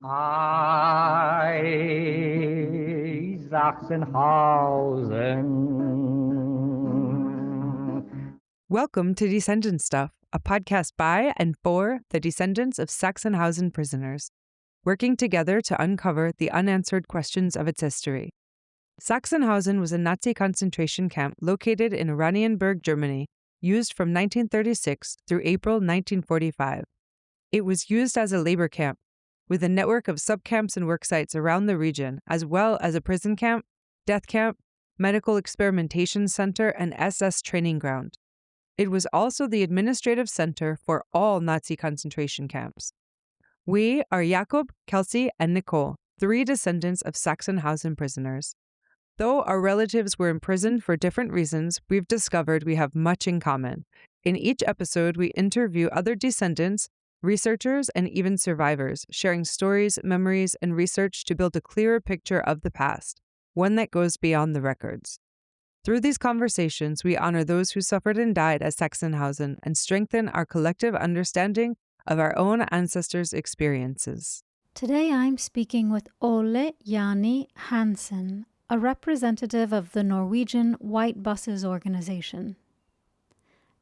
I, Sachsenhausen. Welcome to Descendant Stuff, a podcast by and for the descendants of Sachsenhausen prisoners, working together to uncover the unanswered questions of its history. Sachsenhausen was a Nazi concentration camp located in Oranienburg, Germany, used from 1936 through April 1945. It was used as a labor camp, with a network of subcamps and worksites around the region, as well as a prison camp, death camp, medical experimentation center, and SS training ground. It was also the administrative center for all Nazi concentration camps. We are Jakob, Kelsey, and Nicole, three descendants of Sachsenhausen prisoners. Though our relatives were imprisoned for different reasons, we've discovered we have much in common. In each episode, we interview other descendants, researchers, and even survivors, sharing stories, memories, and research to build a clearer picture of the past, one that goes beyond the records. Through these conversations, we honor those who suffered and died at Sachsenhausen and strengthen our collective understanding of our own ancestors' experiences. Today I'm speaking with Ole Jani Hansen, a representative of the Norwegian White Buses organization.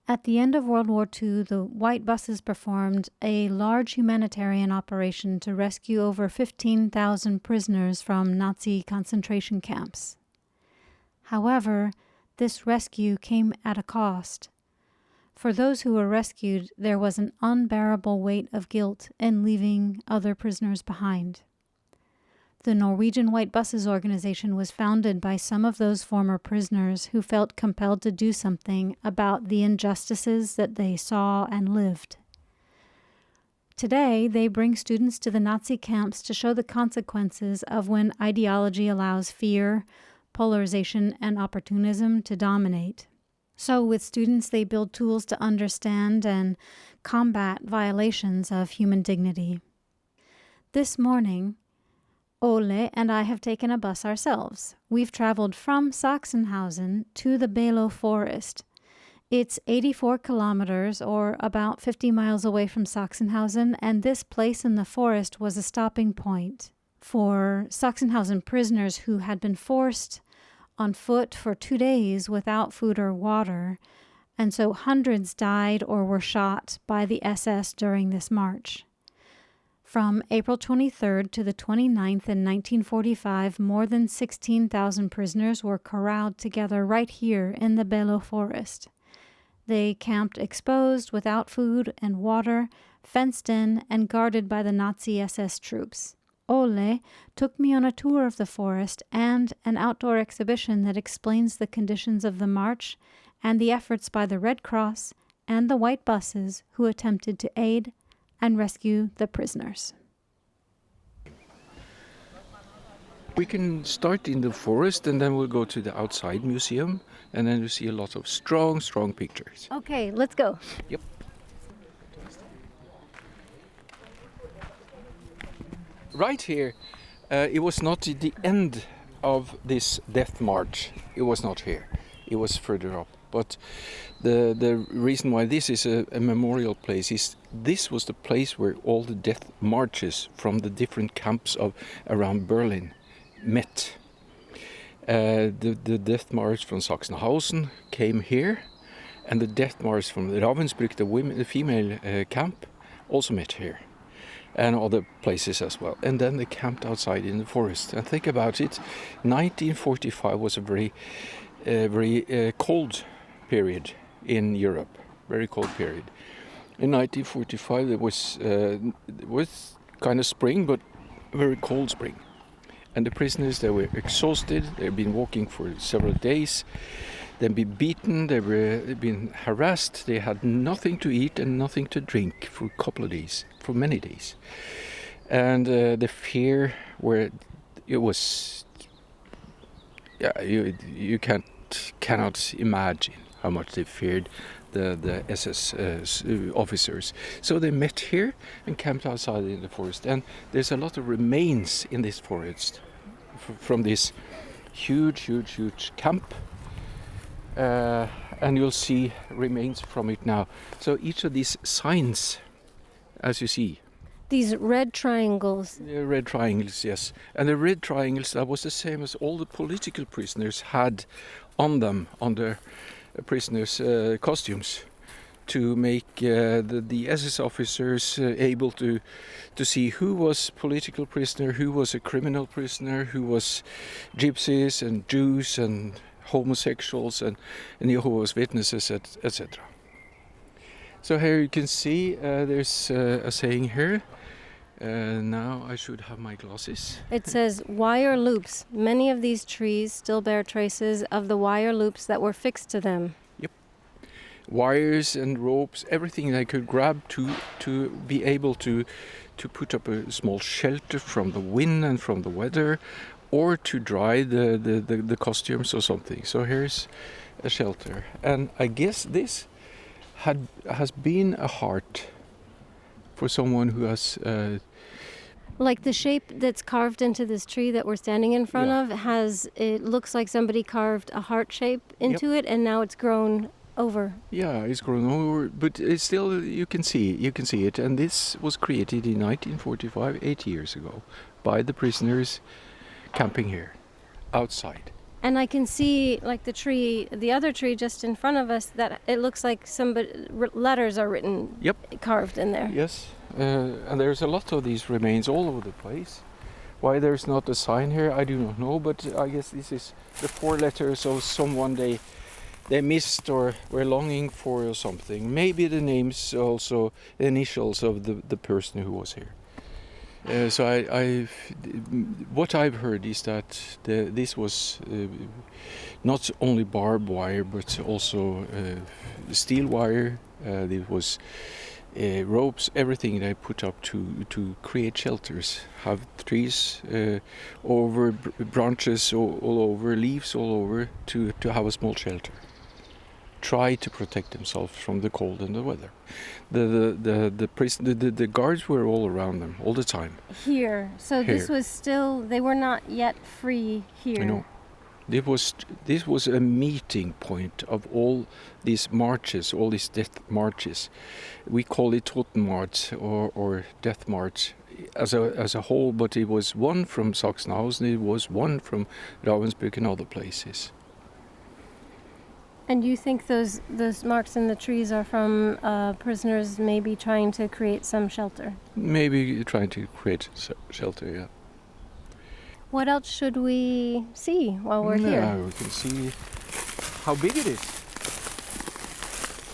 At the end of World War II, the White Buses performed a large humanitarian operation to rescue over 15,000 prisoners from Nazi concentration camps. However, this rescue came at a cost. For those who were rescued, there was an unbearable weight of guilt in leaving other prisoners behind. The Norwegian White Buses organization was founded by some of those former prisoners who felt compelled to do something about the injustices that they saw and lived. Today, they bring students to the Nazi camps to show the consequences of when ideology allows fear, polarization, and opportunism to dominate. So with students, they build tools to understand and combat violations of human dignity. This morning, Ole and I have taken a bus ourselves. We've traveled from Sachsenhausen to the Belo Forest. It's 84 kilometers, or about 50 miles away from Sachsenhausen, and this place in the forest was a stopping point for Sachsenhausen prisoners who had been forced on foot for 2 days without food or water, and so hundreds died or were shot by the SS during this march. From April 23rd to the 29th in 1945, more than 16,000 prisoners were corralled together right here in the Belo Forest. They camped exposed, without food and water, fenced in, and guarded by the Nazi SS troops. Ole took me on a tour of the forest and an outdoor exhibition that explains the conditions of the march and the efforts by the Red Cross and the White Buses who attempted to aid and rescue the prisoners. We can start in the forest and then we'll go to the outside museum and then you see a lot of strong pictures. Okay, let's go. Yep. Right here, it was not the end of this death march. It was not here. It was further up. But the reason why this is a memorial place is this was the place where all the death marches from the different camps around Berlin met. The death march from Sachsenhausen came here, and the death march from Ravensbrück, the female camp, also met here, and other places as well. And then they camped outside in the forest. And think about it, 1945 was a very cold period in Europe, very cold period. In 1945 it was kind of spring, but a very cold spring. And the prisoners, they were exhausted, they'd been walking for several days, they'd been beaten, they'd been harassed, they had nothing to eat and nothing to drink for a couple of days, for many days. And the fear where it was, you cannot imagine how much they feared the SS officers. So they met here and camped outside in the forest. And there's a lot of remains in this forest from this huge camp. And you'll see remains from it now. So each of these signs, as you see, These red triangles. The red triangles, yes. And the red triangles, that was the same as all the political prisoners had on them, on their prisoners' costumes, to make the SS officers able to see who was political prisoner, who was a criminal prisoner, who was gypsies and Jews and homosexuals and Jehovah's Witnesses, etc. So here you can see there's a saying here. Now I should have my glasses. It says wire loops. Many of these trees still bear traces of the wire loops that were fixed to them. Yep. Wires and ropes, everything they could grab to be able to put up a small shelter from the wind and from the weather, or to dry the costumes or something. So here's a shelter. And I guess this has been a heart for someone who has... Like the shape that's carved into this tree that we're standing in front of it looks like somebody carved a heart shape into it, and now it's grown over. Yeah, it's grown over, but it's still, you can see it. And this was created in 1945, 8 years ago, by the prisoners camping here, outside. And I can see, like the other tree just in front of us, that it looks like letters are written, carved in there. Yes, and there's a lot of these remains all over the place. Why there's not a sign here, I do not know, but I guess this is the 4 letters of someone they missed or were longing for or something. Maybe the names also, the initials of the person who was here. So what I've heard is that this was not only barbed wire but also steel wire. There was ropes, everything they put up to create shelters. Have trees over, branches all over, leaves all over to have a small shelter. Try to protect themselves from the cold and the weather. The guards were all around them all the time. Here, so here. This was still, they were not yet free here. I know. This was a meeting point of all these marches, all these death marches. We call it Totenmarch or Death March as a whole, but it was one from Sachsenhausen, it was one from Ravensbrück and other places. And you think those marks in the trees are from prisoners maybe trying to create some shelter? Maybe trying to create shelter, yeah. What else should we see while we're here? We can see how big it is.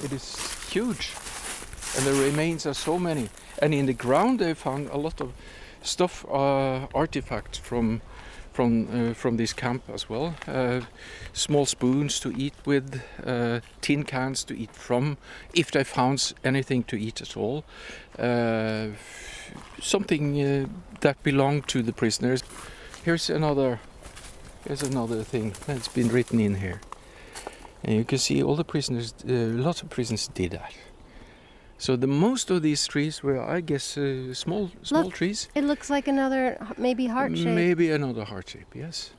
It is huge, and the remains are so many. And in the ground they found a lot of stuff, artifacts from this camp as well. Small spoons to eat with, tin cans to eat from, if they found anything to eat at all. Something that belonged to the prisoners. Here's another thing that's been written in here. And you can see all the prisoners, lots of prisoners did that. So the most of these trees were, I guess, small trees. It looks like another, maybe heart shape. Maybe another heart shape, yes.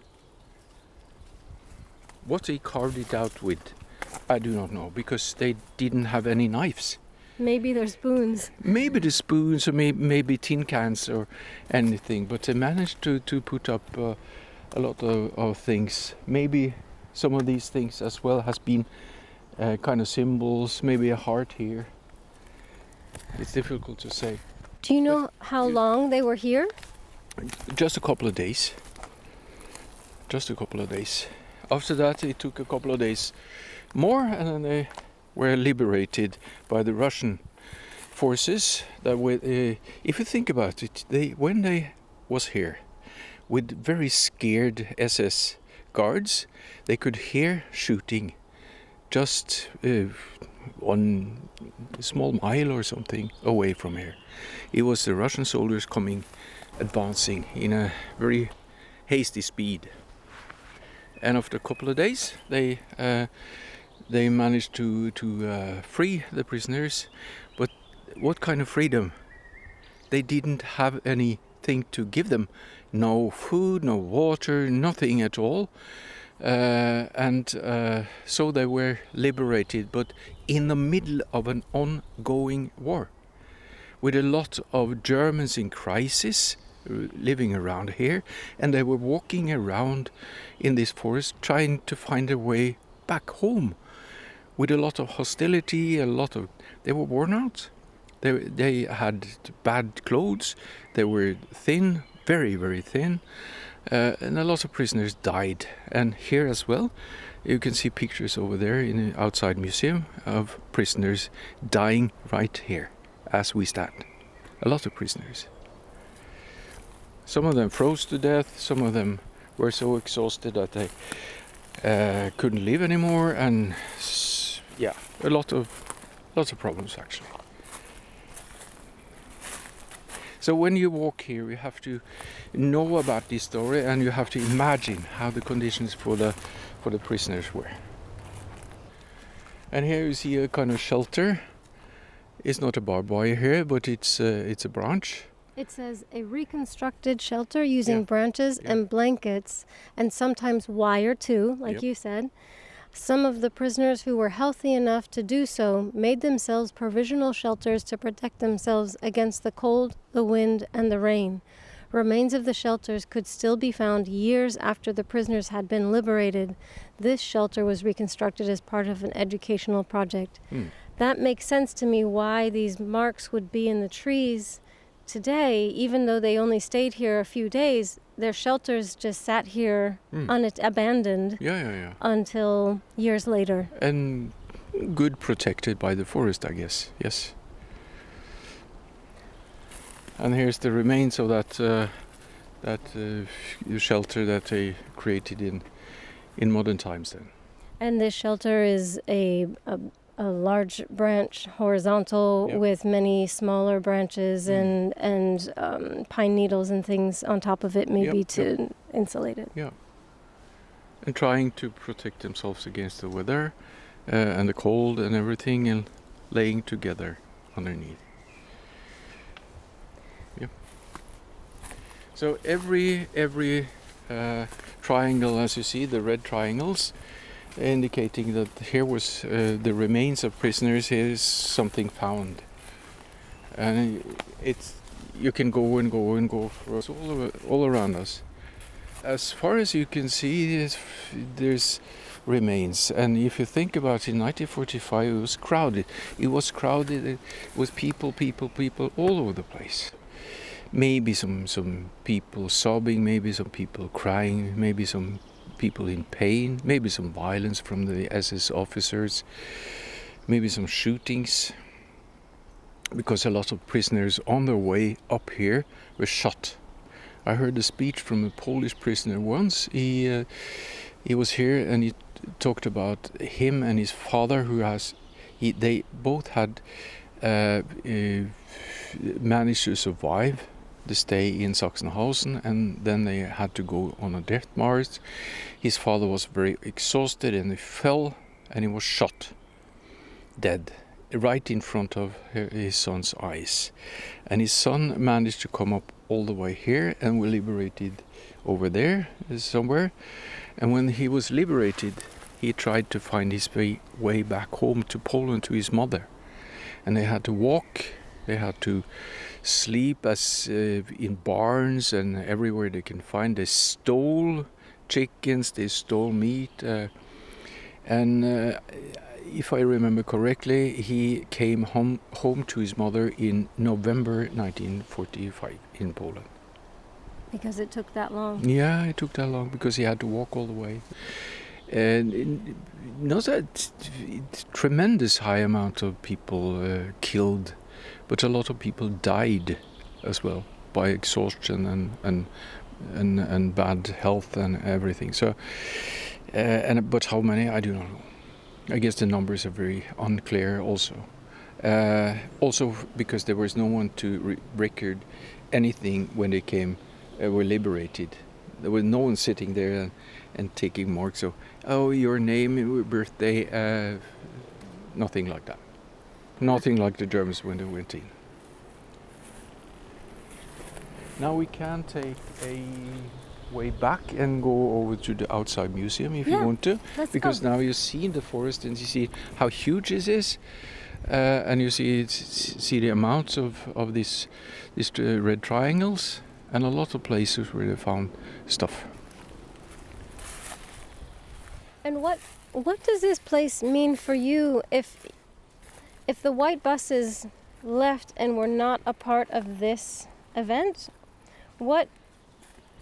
What they carved it out with, I do not know, because they didn't have any knives. Maybe they're spoons. Maybe the spoons, or maybe tin cans or anything. But they managed to put up a lot of things. Maybe some of these things as well has been kind of symbols. Maybe a heart here. It's difficult to say. Do you know how long they were here? Just a couple of days. Just a couple of days. After that, it took a couple of days more, and then they were liberated by the Russian forces. That were, if you think about it, when they was here with very scared SS guards, they could hear shooting just 1 small mile or something away from here. It was the Russian soldiers advancing in a very hasty speed. And after a couple of days, they managed to free the prisoners. But what kind of freedom? They didn't have anything to give them. No food, no water, nothing at all. So they were liberated, but in the middle of an ongoing war. with a lot of Germans in crisis living around here, and they were walking around in this forest trying to find a way back home with a lot of hostility, they were worn out. They had bad clothes, they were thin, very, very thin, and a lot of prisoners died. And here as well, you can see pictures over there in the outside museum of prisoners dying right here as we stand. A lot of prisoners. Some of them froze to death, some of them were so exhausted that they couldn't live anymore, and yeah, lots of problems actually. So when you walk here, you have to know about this story, and you have to imagine how the conditions for the prisoners were. And here you see a kind of shelter. It's not a barbed wire here, but it's a branch. It says a reconstructed shelter using branches and blankets, and sometimes wire too, like you said. Some of the prisoners who were healthy enough to do so made themselves provisional shelters to protect themselves against the cold, the wind, and the rain. Remains of the shelters could still be found years after the prisoners had been liberated. This shelter was reconstructed as part of an educational project. That makes sense to me why these marks would be in the trees today, even though they only stayed here a few days. Their shelters just sat here abandoned until years later. And good protected by the forest, I guess, yes. And here's the remains of that shelter that they created in modern times then. And this shelter is a large branch, horizontal, with many smaller branches and pine needles and things on top of it, maybe to insulate it. Yeah. And trying to protect themselves against the weather and the cold and everything, and laying together underneath. Yeah. So every triangle, as you see, the red triangles, indicating that here was the remains of prisoners. Here is something found, and you can go and go for us all around us. As far as you can see, there's remains, and if you think about it, in 1945 it was crowded. It was people all over the place. Maybe some people sobbing, maybe some people crying, maybe some people in pain, maybe some violence from the SS officers, maybe some shootings, because a lot of prisoners on their way up here were shot. I heard a speech from a Polish prisoner once. He was here and he talked about him and his father, they both had managed to survive the stay in Sachsenhausen, and then they had to go on a death march. His father was very exhausted and he fell and he was shot dead right in front of his son's eyes. And his son managed to come up all the way here and were liberated over there somewhere. And when he was liberated, he tried to find his way back home to Poland to his mother. And they had to walk, they had to sleep in barns and everywhere they can find. They stole chickens, they stole meat, and if I remember correctly, he came home to his mother in November 1945 in Poland. Because it took that long? Yeah, it took that long because he had to walk all the way. And not a tremendous high amount of people killed, but a lot of people died as well by exhaustion and bad health and everything. So, but how many, I do not know. I guess the numbers are very unclear also. Also because there was no one to record anything when they were liberated. There was no one sitting there and taking marks. So, oh, your name, your birthday, nothing like that. Nothing like the Germans when they went in. Now we can take a way back and go over to the outside museum if you want to. Let's because go. Now you've seen the forest and you see how huge this is. and you see the amounts of these red triangles, and a lot of places where they found stuff. And what does this place mean for you if the white buses left and were not a part of this event? What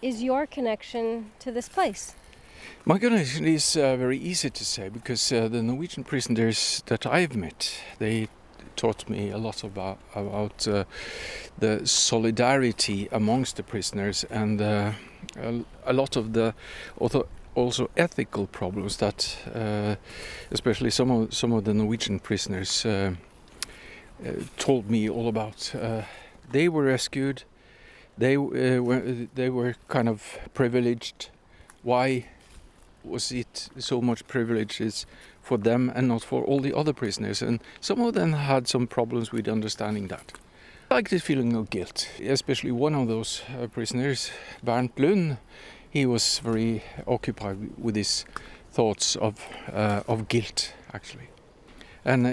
is your connection to this place? My connection is very easy to say, because the Norwegian prisoners that I've met, they taught me a lot about the solidarity amongst the prisoners, and a lot of the also ethical problems that especially some of the Norwegian prisoners told me all about. They were rescued. They were kind of privileged. Why was it so much privileges for them and not for all the other prisoners? And some of them had some problems with understanding that. I like the feeling of guilt, especially one of those prisoners, Bernt Lund. He was very occupied with his thoughts of guilt, actually. And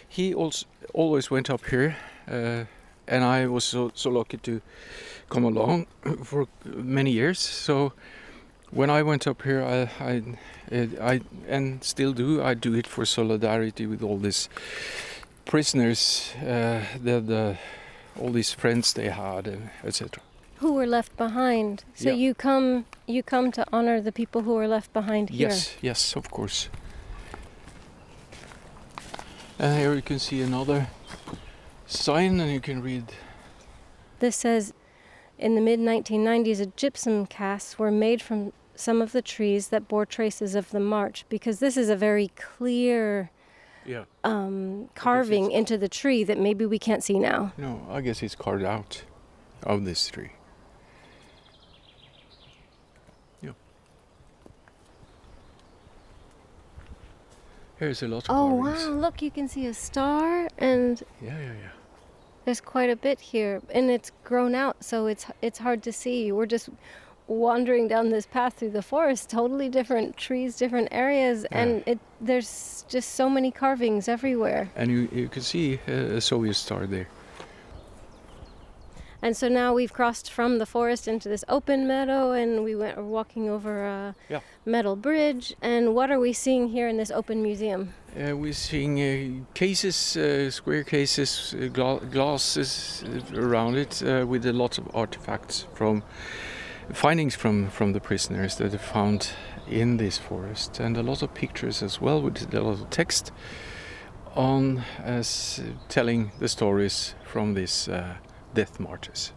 he also always went up here, and I was so lucky to come along for many years. So when I went up here, I and still do, I do it for solidarity with all these prisoners, all these friends they had, etc. Who were left behind. So Yeah. you come to honor the people who were left behind here. Yes, of course. And here you can see another sign, and you can read. This says, in the mid-1990s, gypsum casts were made from some of the trees that bore traces of the march, because this is a very clear carving into the tree that maybe we can't see now. No, I guess it's carved out of this tree. Yeah. Here's a lot of carvings. Wow, look, you can see a star, and Yeah. there's quite a bit here, and it's grown out, so it's hard to see. We're just wandering down this path through the forest, totally different trees, different areas, and there's just so many carvings everywhere. And you can see a Soviet star there. And so now we've crossed from the forest into this open meadow, and we're walking over a metal bridge. And what are we seeing here in this open museum? We're seeing cases, square cases, glasses around it, with a lot of artifacts findings from the prisoners that are found in this forest, and a lot of pictures as well, with a lot of text on telling the stories from these death marches.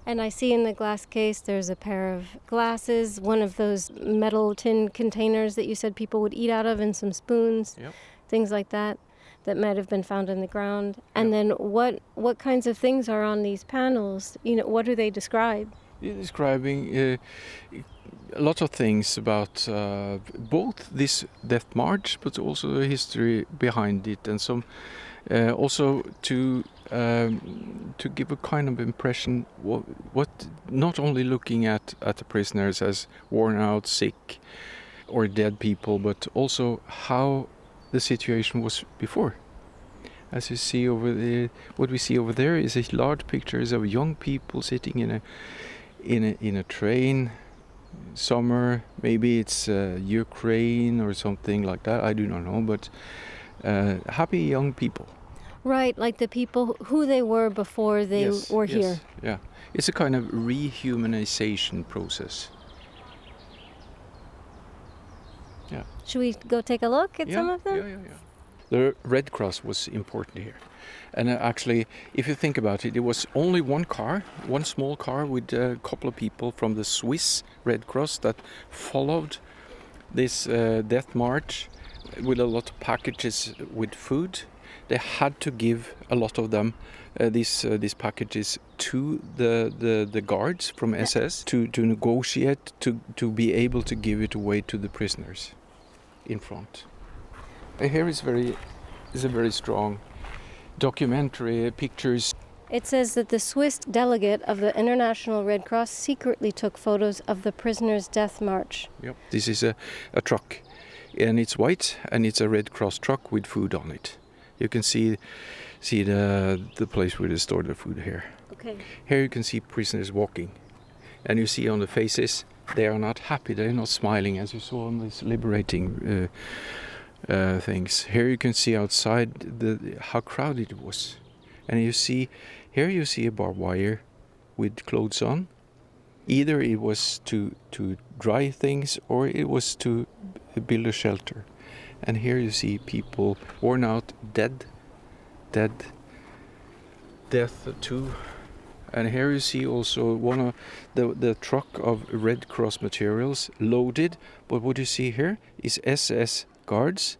And I see in the glass case there's a pair of glasses, one of those metal tin containers that you said people would eat out of, and some spoons, things like that might have been found in the ground. And then what kinds of things are on these panels? What do they describe? Describing a lot of things about both this death march, but also the history behind it, and some also to give a kind of impression what not only looking at the prisoners as worn out, sick, or dead people, but also how the situation was before. As you see over there, what we see over there is a large pictures of young people sitting in a train. Summer, maybe it's Ukraine or something like that, I do not know, but happy young people. Right, like the people who they were before they were here. Yeah, it's a kind of rehumanization process. Yeah. Should we go take a look at some of them? Yeah. The Red Cross was important here. And actually, if you think about it, it was only one small car with a couple of people from the Swiss Red Cross that followed this death march with a lot of packages with food. They had to give a lot of them, these packages, to the guards from SS to negotiate, to be able to give it away to the prisoners in front. Here is a very strong documentary pictures. It says that the Swiss delegate of the International Red Cross secretly took photos of the prisoners' death march. Yep. This is a truck and it's white, and it's a Red Cross truck with food on it. You can see the place where they store the food here. Okay. Here you can see prisoners walking, and you see on the faces they are not happy. They're not smiling, as you saw on these liberating things. Here you can see outside how crowded it was, and you see a barbed wire with clothes on. Either it was to dry things or it was to build a shelter. And here you see people worn out, death too. And here you see also one of the truck of Red Cross materials loaded. But what you see here is SS guards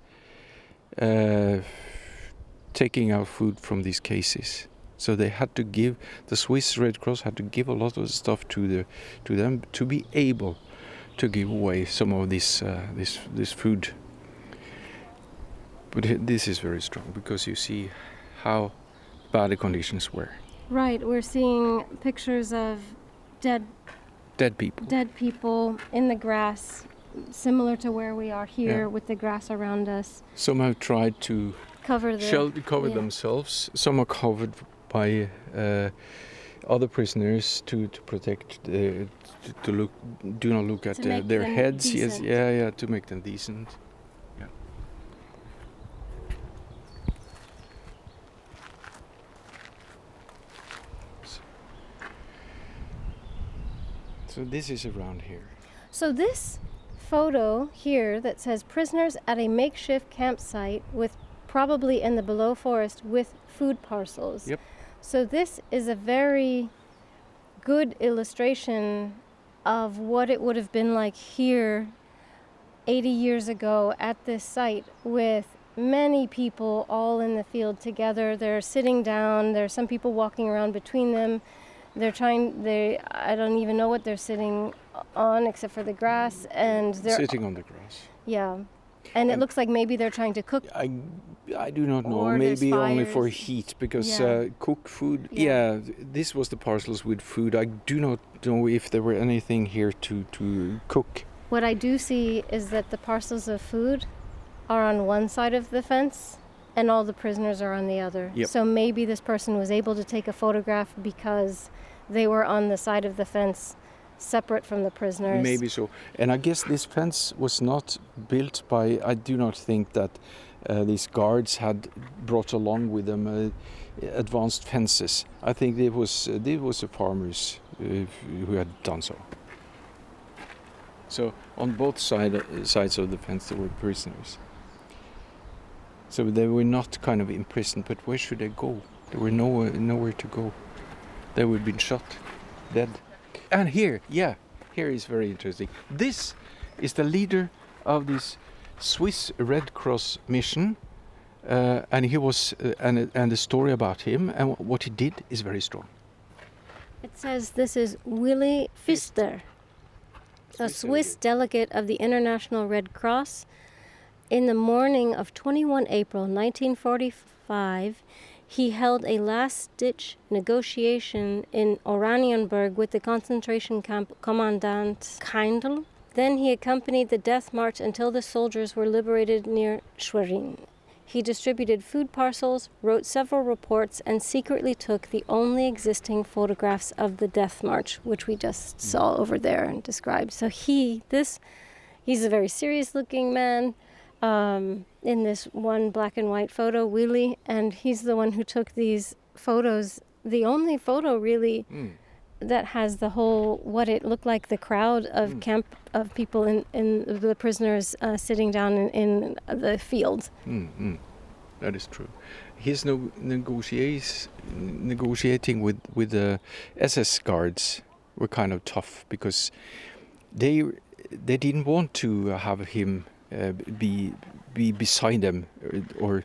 taking out food from these cases. So they had to give, the Swiss Red Cross had to give a lot of stuff to them to be able to give away some of this food. But this is very strong because you see how bad the conditions were. Right, we're seeing pictures of dead people in the grass, similar to where we are here with the grass around us. Some have tried to cover themselves. Some are covered by other prisoners to protect, do not look at their heads. Decent. Yes, to make them decent. Yeah. So this is around here. So this photo here that says prisoners at a makeshift campsite with probably in the below forest with food parcels. Yep. So this is a very good illustration of what it would have been like here 80 years ago at this site, with many people all in the field together. They're sitting down, there's some people walking around between them. I don't even know what they're sitting on except for the grass, and they're sitting on the grass. Yeah. And it looks like maybe they're trying to cook. I do not know. Or maybe only for fires. heat, because Yeah. cook food. Yeah. Yeah, this was the parcels with food. I do not know if there were anything here to cook. What I do see is that the parcels of food are on one side of the fence and all the prisoners are on the other. Yep. So maybe this person was able to take a photograph because they were on the side of the fence separate from the prisoners. Maybe so. And I guess this fence was not built by, I do not think that these guards had brought along with them advanced fences. I think it was the farmers who had done so. So on both sides of the fence there were prisoners. So they were not kind of imprisoned, but where should they go? There were nowhere to go. They would have been shot, dead. And here is very interesting. This is the leader of this Swiss Red Cross mission, and he was, and the story about him and what he did is very strong. It says this is Willy Pfister, a Swiss delegate of the International Red Cross. In the morning of 21 April 1945, he held a last-ditch negotiation in Oranienburg with the concentration camp commandant Kindl. Then he accompanied the death march until the soldiers were liberated near Schwerin. He distributed food parcels, wrote several reports, and secretly took the only existing photographs of the death march, which we just saw over there and described. So he's a very serious-looking man. In this one black and white photo, Willy, and he's the one who took these photos, the only photo really that has the whole, what it looked like, the crowd of camp of people in the prisoners sitting down in the field. That is true. His negotiating with the SS guards were kind of tough, because they didn't want to have him be beside them or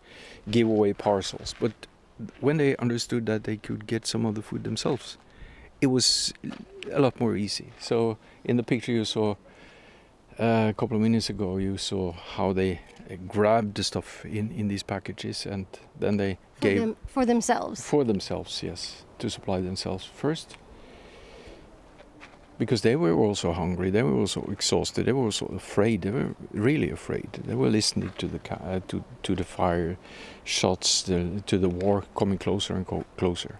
give away parcels. But when they understood that they could get some of the food themselves, it was a lot more easy. So in the picture you saw a couple of minutes ago, you saw how they grabbed the stuff in these packages, and then they gave for themselves. For themselves, yes, to supply themselves first. because they were also hungry, they were also exhausted, they were also afraid, they were really afraid. They were listening to the fire shots, to the war coming closer and closer.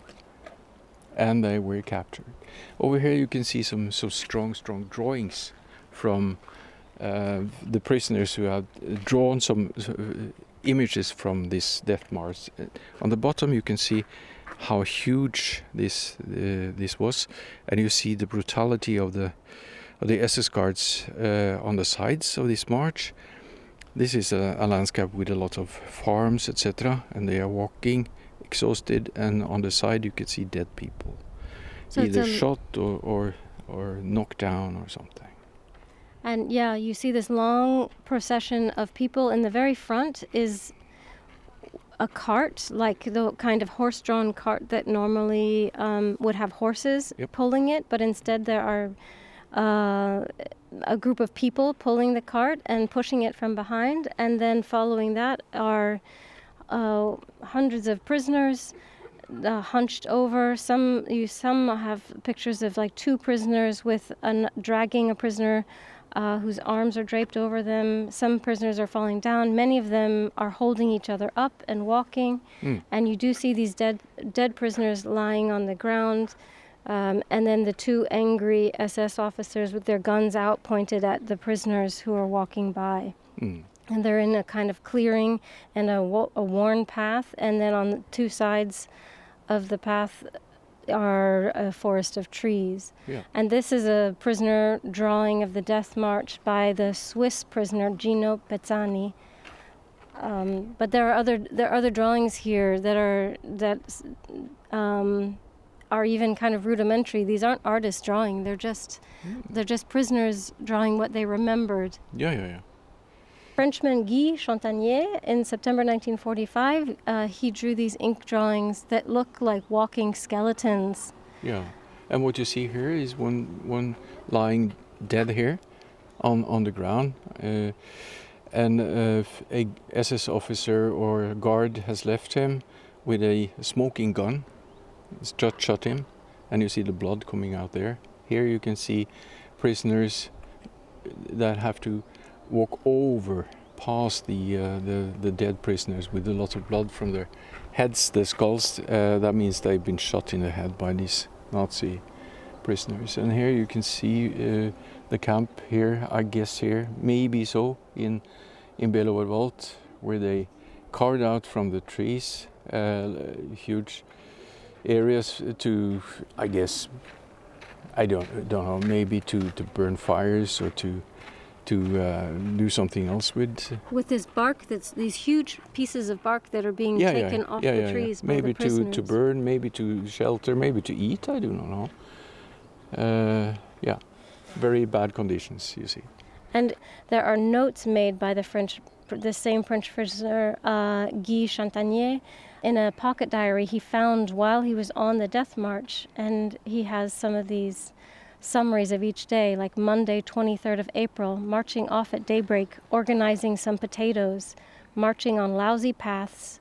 And they were captured. Over here you can see some strong drawings from the prisoners who have drawn some images from this death march. On the bottom you can see how huge this was, and you see the brutality of the SS guards on the sides of this march. This is a landscape with a lot of farms, etc., and they are walking exhausted, and on the side you can see dead people, so either shot or knocked down or something. And yeah, you see this long procession of people. In the very front is a cart, like the kind of horse-drawn cart that normally would have horses pulling it, but instead there are a group of people pulling the cart and pushing it from behind, and then following that are hundreds of prisoners hunched over. Some have pictures of like two prisoners with dragging a prisoner whose arms are draped over them. Some prisoners are falling down. Many of them are holding each other up and walking. And you do see these dead prisoners lying on the ground. And then the two angry SS officers with their guns out pointed at the prisoners who are walking by. And they're in a kind of clearing and a worn path. And then on the two sides of the path are a forest of trees. And this is a prisoner drawing of the death march by the Swiss prisoner Gino Pezzani. But there are other drawings here that are even kind of rudimentary. These aren't artists drawing. They're just prisoners drawing what they remembered. Frenchman Guy Chantanier, in September 1945, he drew these ink drawings that look like walking skeletons. Yeah, and what you see here is one lying dead here on the ground, and a SS officer or a guard has left him with a smoking gun. It's just shot him, and you see the blood coming out there. Here you can see prisoners that have to walk over past the dead prisoners with a lot of blood from their heads, the skulls. That means they've been shot in the head by these Nazi prisoners. And here you can see the camp here, I guess here, maybe so, in Beloverwald, where they carved out from the trees huge areas to, I guess, I don't know, maybe to burn fires or to do something else with this bark. That's these huge pieces of bark that are being taken off the trees by maybe the prisoners. to burn, maybe to shelter, maybe to eat. I do not know. Very bad conditions, you see. And there are notes made by the same French prisoner Guy Chantanier in a pocket diary he found while he was on the death march, and he has some of these summaries of each day, like Monday, 23rd of April, marching off at daybreak, organizing some potatoes, marching on lousy paths.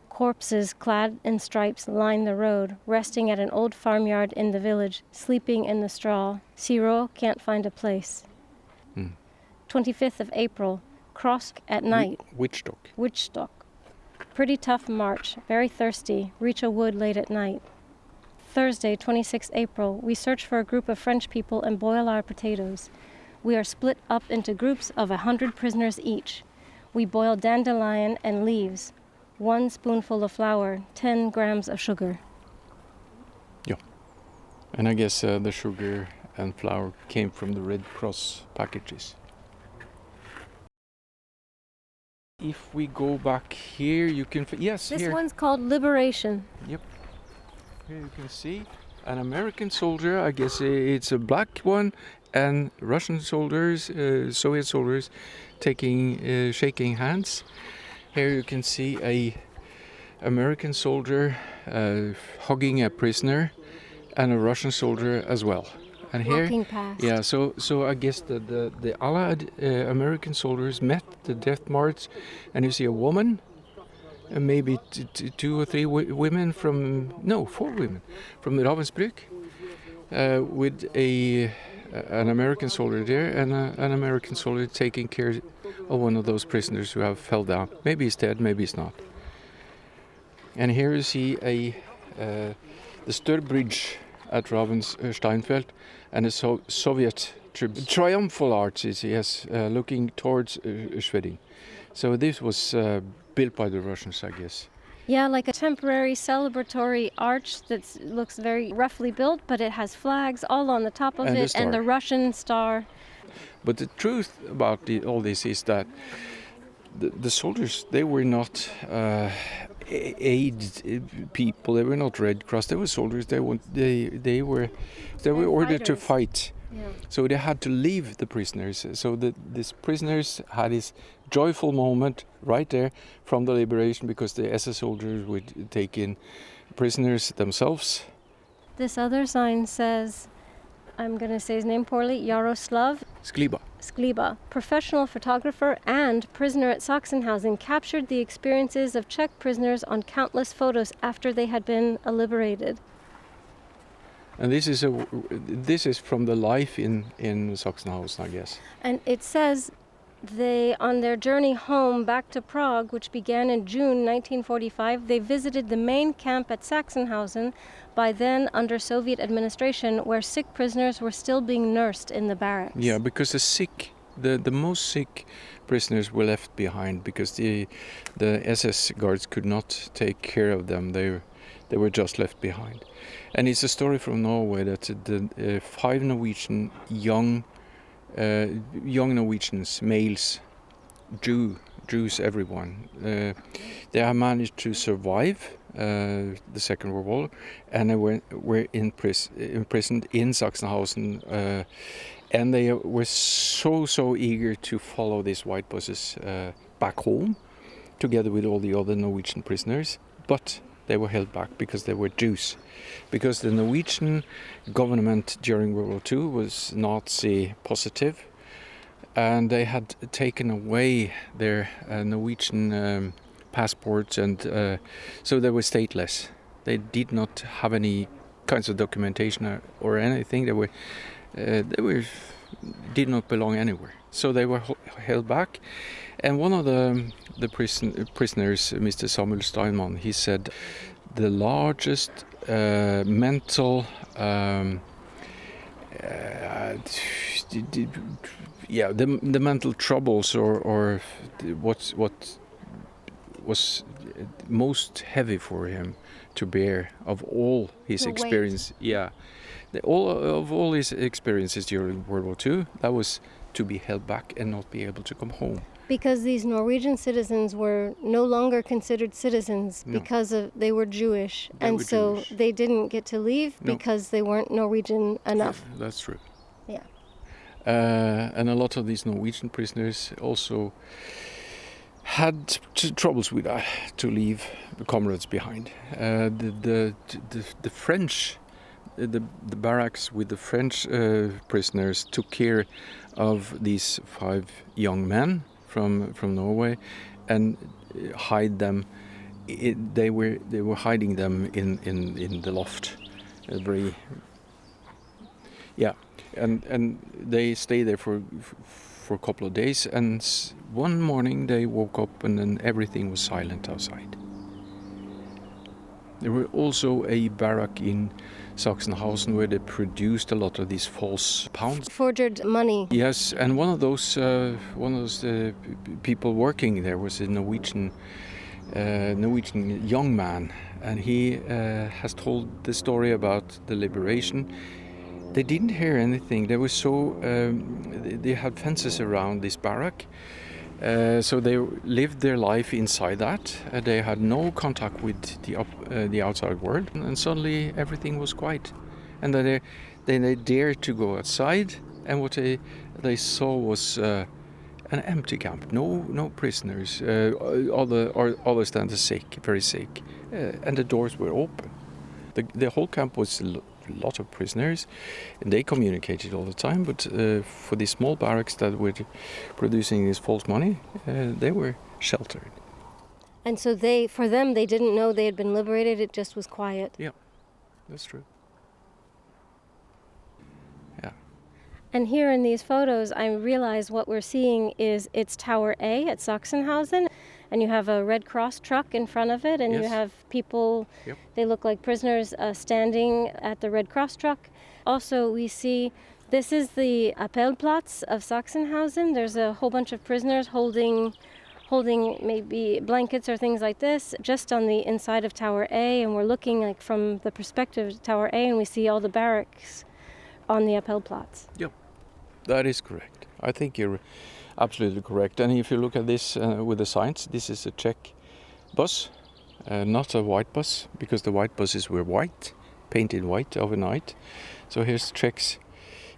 Corpses clad in stripes line the road, resting at an old farmyard in the village, sleeping in the straw. Siro can't find a place. 25th of April, Krosk at night. Wittstock. Pretty tough march, very thirsty, reach a wood late at night. Thursday, 26th April, we search for a group of French people and boil our potatoes. We are split up into groups of 100 prisoners each. We boil dandelion and leaves, 1 spoonful of flour, 10 grams of sugar. Yeah, and I guess the sugar and flour came from the Red Cross packages. If we go back here, you can... This here. one's called Liberation. Yep. Here you can see an American soldier, I guess it's a black one, and Russian soldiers, Soviet soldiers, shaking hands. Here you can see a American soldier hugging a prisoner, and a Russian soldier as well. And walking past. Yeah, so I guess the Allied American soldiers met the death march, and you see a woman, and maybe 2 or 3 women 4 women from Ravensbrück, with an American soldier there and an American soldier taking care of one of those prisoners who have fell down. Maybe he's dead, maybe he's not. And here you see the Stör Bridge at Ravensteinfeld and a Soviet triumphal arch is looking towards Schwerin. So this was built by the Russians, I guess. Yeah, like a temporary celebratory arch that looks very roughly built, but it has flags all on the top of it and the Russian star. But the truth about all this is that the soldiers, they were not aid people, they were not Red Cross, they were soldiers, they were ordered to fight. Yeah. So they had to leave the prisoners. So these prisoners had this joyful moment right there from the liberation because the SS soldiers would take in prisoners themselves. This other sign says, I'm going to say his name poorly, Jaroslav Skliba, professional photographer and prisoner at Sachsenhausen, captured the experiences of Czech prisoners on countless photos after they had been liberated. And this is from the life in Sachsenhausen, I guess. And it says they, on their journey home back to Prague, which began in June 1945, they visited the main camp at Sachsenhausen, by then under Soviet administration, where sick prisoners were still being nursed in the barracks. Yeah, because the most sick prisoners were left behind because the SS guards could not take care of them. They were just left behind. And it's a story from Norway that the 5 Norwegian young Norwegians, males, Jews, everyone, they have managed to survive the Second World War, and they were imprisoned in Sachsenhausen, and they were so eager to follow these white buses back home, together with all the other Norwegian prisoners, but they were held back because they were Jews. Because the Norwegian government during World War II was Nazi positive, and they had taken away their Norwegian passports, and so they were stateless. They did not have any kinds of documentation or anything. They did not belong anywhere. So they were held back. And one of the prisoners, Mr. Samuel Steinmann, he said the largest mental the mental troubles or what was most heavy for him to bear of all his experience. Yeah, all his experiences during World War II, that was to be held back and not be able to come home. Because these Norwegian citizens were no longer considered citizens because they were Jewish, they didn't get to leave because they weren't Norwegian enough. Yeah, that's true. Yeah. And a lot of these Norwegian prisoners also had troubles with to leave the comrades behind. The French, the barracks with the French prisoners took care of these 5 young men from Norway and hide them. They were hiding them in the loft. And they stayed there for a couple of days, and one morning they woke up and then everything was silent outside. There were also a barrack in Sachsenhausen where they produced a lot of these false pounds. Forged money. Yes, and one of those people working there was a Norwegian young man, and he has told the story about the liberation. They didn't hear anything. They were they had fences around this barrack. So they lived their life inside that. They had no contact with the outside world, and suddenly everything was quiet. And then they dared to go outside, and what they saw was an empty camp, no prisoners. Others than the sick, very sick, and the doors were open. The whole camp was a lot of prisoners, and they communicated all the time, but for these small barracks that were producing this false money, they were sheltered. And so for them, they didn't know they had been liberated, it just was quiet. Yeah, that's true. And here in these photos, I realize what we're seeing is it's Tower A at Sachsenhausen, and you have a Red Cross truck in front of it, and you Yes. have people, Yep. they look like prisoners standing at the Red Cross truck. Also, we see this is the Appellplatz of Sachsenhausen. There's a whole bunch of prisoners holding maybe blankets or things like this just on the inside of Tower A, and we're looking like from the perspective of Tower A, and we see all the barracks on the Appellplatz. Yep, that is correct. I think you're absolutely correct. And if you look at this with the signs, this is a Czech bus, not a white bus, because the white buses were white, painted white overnight. So here's Czechs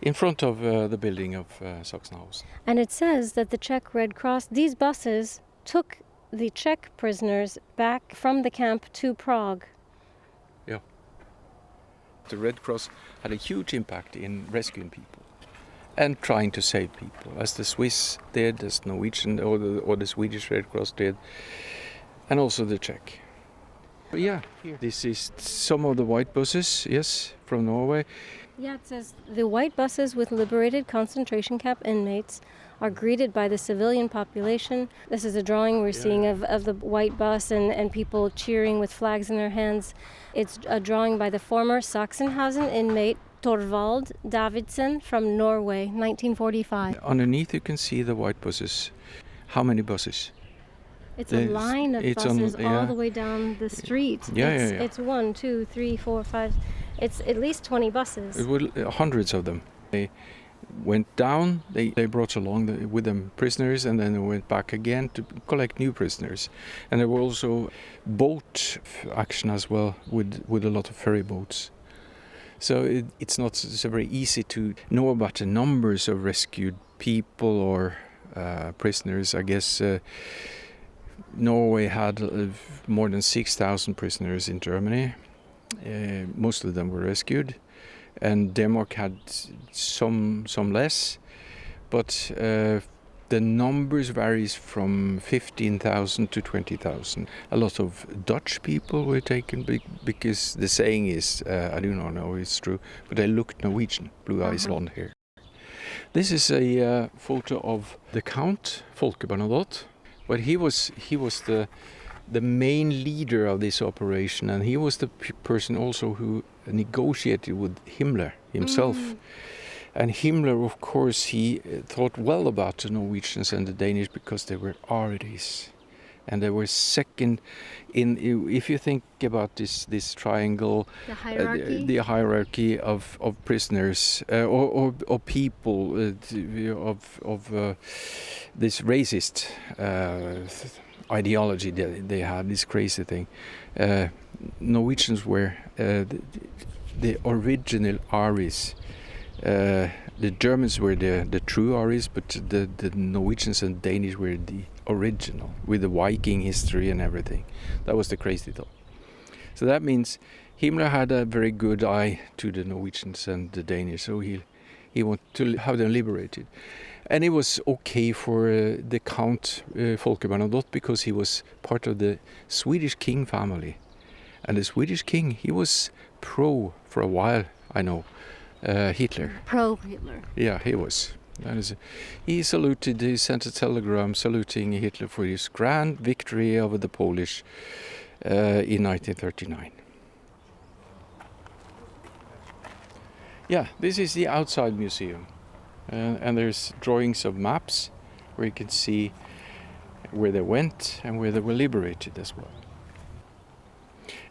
in front of the building of Sachsenhausen. And it says that the Czech Red Cross, these buses took the Czech prisoners back from the camp to Prague. Yeah. The Red Cross had a huge impact in rescuing people and trying to save people, as the Swiss did, as Norwegian or the Swedish Red Cross did, and also the Czech. But yeah, here. This is some of the white buses, yes, from Norway. Yeah, it says the white buses with liberated concentration camp inmates are greeted by the civilian population. This is a drawing we're seeing of the white bus and people cheering with flags in their hands. It's a drawing by the former Sachsenhausen inmate Torvald Davidsen from Norway, 1945. Underneath you can see the white buses. How many buses? It's a line of buses all the way down the street. It's 1, 2, 3, 4, 5. It's at least 20 buses. It was hundreds of them. They went down, they brought along with them prisoners, and then they went back again to collect new prisoners. And there were also boat action as well, with a lot of ferry boats. So it's not so very easy to know about the numbers of rescued people or prisoners. I guess Norway had more than 6,000 prisoners in Germany. Most of them were rescued, and Denmark had some less, but the numbers varies from 15,000 to 20,000. A lot of Dutch people were taken because the saying is, I do not know if it's true, but they looked Norwegian, blue eyes, blonde hair. This is a photo of the Count, Folke Bernadotte, but he was the main leader of this operation, and he was the person also who negotiated with Himmler himself. And Himmler, of course, he thought well about the Norwegians and the Danish because they were Aries, and they were second in. If you think about this triangle, the hierarchy of prisoners or people of this racist ideology they had, this crazy thing. Norwegians were the original Aries. The Germans were the true Aries, but the Norwegians and Danish were the original, with the Viking history and everything. That was the crazy thought. So that means Himmler had a very good eye to the Norwegians and the Danish, so he wanted to have them liberated. And it was okay for the Count Folke Bernadotte because he was part of the Swedish king family. And the Swedish king, he was pro for a while, I know, Hitler. Pro-Hitler. Yeah, he was. He saluted, he sent a telegram saluting Hitler for his grand victory over the Polish in 1939. Yeah, this is the outside museum. And there's drawings of maps where you can see where they went and where they were liberated as well.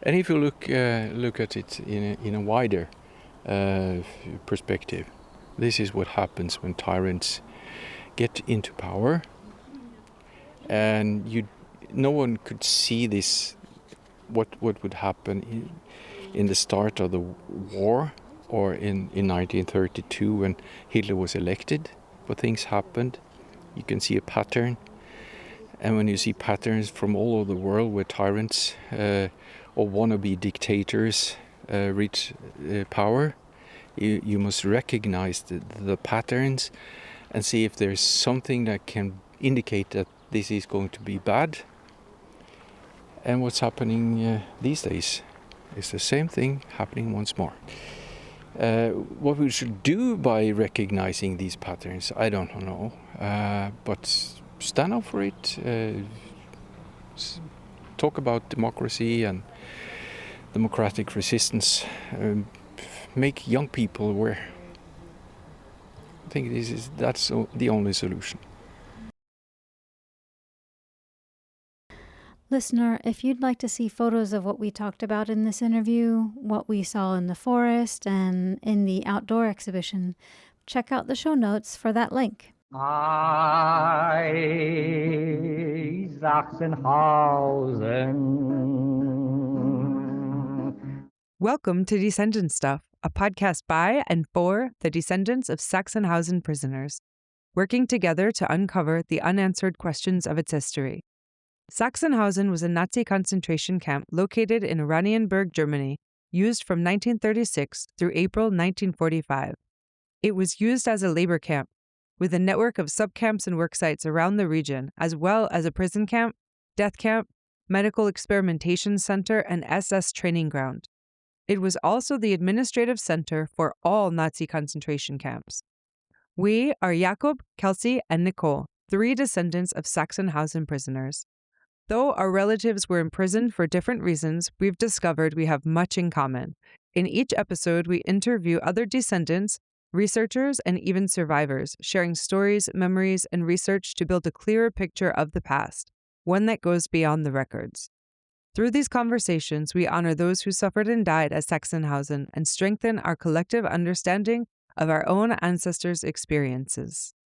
And if you look at it in a wider perspective, this is what happens when tyrants get into power, and no one could see this. What would happen in the start of the war? Or in 1932 when Hitler was elected, but things happened. You can see a pattern, and when you see patterns from all over the world where tyrants or wannabe dictators reach power, you must recognize the patterns and see if there's something that can indicate that this is going to be bad. And what's happening these days is the same thing happening once more. What we should do by recognizing these patterns, I don't know. But stand up for it. Talk about democracy and democratic resistance. Make young people aware. I think that's the only solution. Listener, if you'd like to see photos of what we talked about in this interview, what we saw in the forest and in the outdoor exhibition, check out the show notes for that link. Sachsenhausen. Welcome to Descendant Stuff, a podcast by and for the descendants of Sachsenhausen prisoners, working together to uncover the unanswered questions of its history. Sachsenhausen was a Nazi concentration camp located in Oranienburg, Germany, used from 1936 through April 1945. It was used as a labor camp, with a network of subcamps and worksites around the region, as well as a prison camp, death camp, medical experimentation center, and SS training ground. It was also the administrative center for all Nazi concentration camps. We are Jakob, Kelsey, and Nicole, 3 descendants of Sachsenhausen prisoners. Though our relatives were imprisoned for different reasons, we've discovered we have much in common. In each episode, we interview other descendants, researchers, and even survivors, sharing stories, memories, and research to build a clearer picture of the past, one that goes beyond the records. Through these conversations, we honor those who suffered and died at Sachsenhausen and strengthen our collective understanding of our own ancestors' experiences.